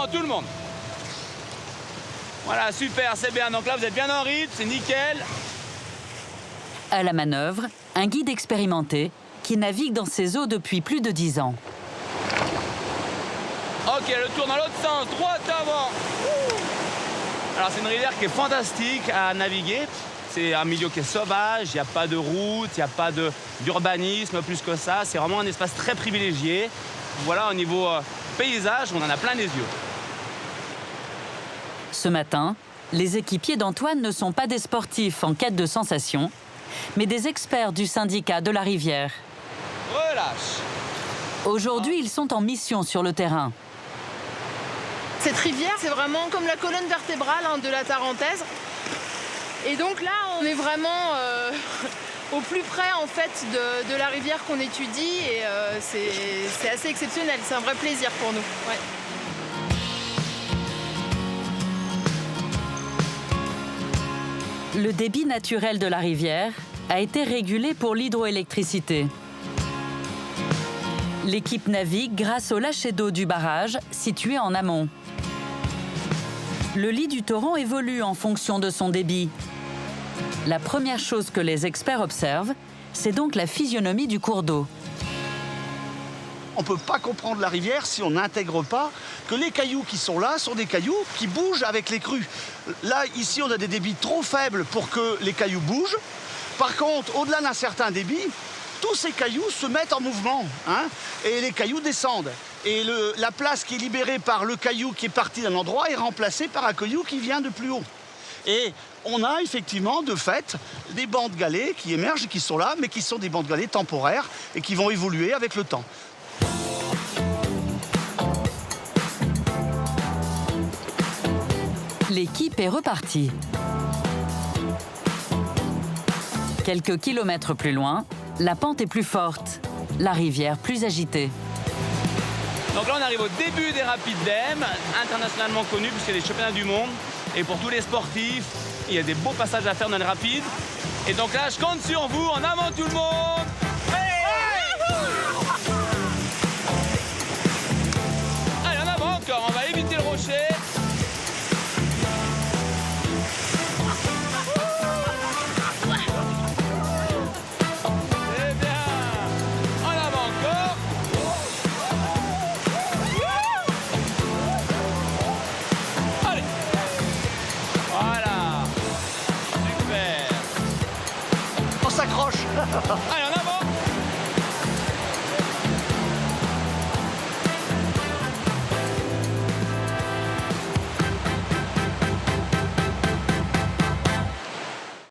avant tout le monde. Voilà, super, c'est bien. Donc là, vous êtes bien en rythme, c'est nickel. À la manœuvre, un guide expérimenté qui navigue dans ces eaux depuis plus de 10 ans. Ok, le tour dans l'autre sens, droite avant. Alors c'est une rivière qui est fantastique à naviguer. C'est un milieu qui est sauvage, il n'y a pas de route, il n'y a pas d'urbanisme plus que ça. C'est vraiment un espace très privilégié. Voilà, au niveau paysage, on en a plein les yeux. Ce matin, les équipiers d'Antoine ne sont pas des sportifs en quête de sensations, mais des experts du syndicat de la rivière. Relâche. Aujourd'hui, ils sont en mission sur le terrain. Cette rivière, c'est vraiment comme la colonne vertébrale de la Tarentaise. Et donc là, on est vraiment au plus près en fait de la rivière qu'on étudie et c'est assez exceptionnel. C'est un vrai plaisir pour nous. Ouais. Le débit naturel de la rivière a été régulé pour l'hydroélectricité. L'équipe navigue grâce au lâcher d'eau du barrage situé en amont. Le lit du torrent évolue en fonction de son débit. La première chose que les experts observent, c'est donc la physionomie du cours d'eau. On ne peut pas comprendre la rivière si on n'intègre pas que les cailloux qui sont là sont des cailloux qui bougent avec les crues. Là, ici, on a des débits trop faibles pour que les cailloux bougent. Par contre, au-delà d'un certain débit, tous ces cailloux se mettent en mouvement, hein, et les cailloux descendent. Et la place qui est libérée par le caillou qui est parti d'un endroit est remplacée par un caillou qui vient de plus haut. Et on a effectivement, de fait, des bancs de galets qui émergent et qui sont là, mais qui sont des bancs de galets temporaires et qui vont évoluer avec le temps. L'équipe est repartie. Quelques kilomètres plus loin, la pente est plus forte, la rivière plus agitée. Donc là, on arrive au début des rapides d'Ems, internationalement connus puisqu'il y a des championnats du monde. Et pour tous les sportifs, il y a des beaux passages à faire dans les rapides. Et donc là, je compte sur vous. En avant tout le monde.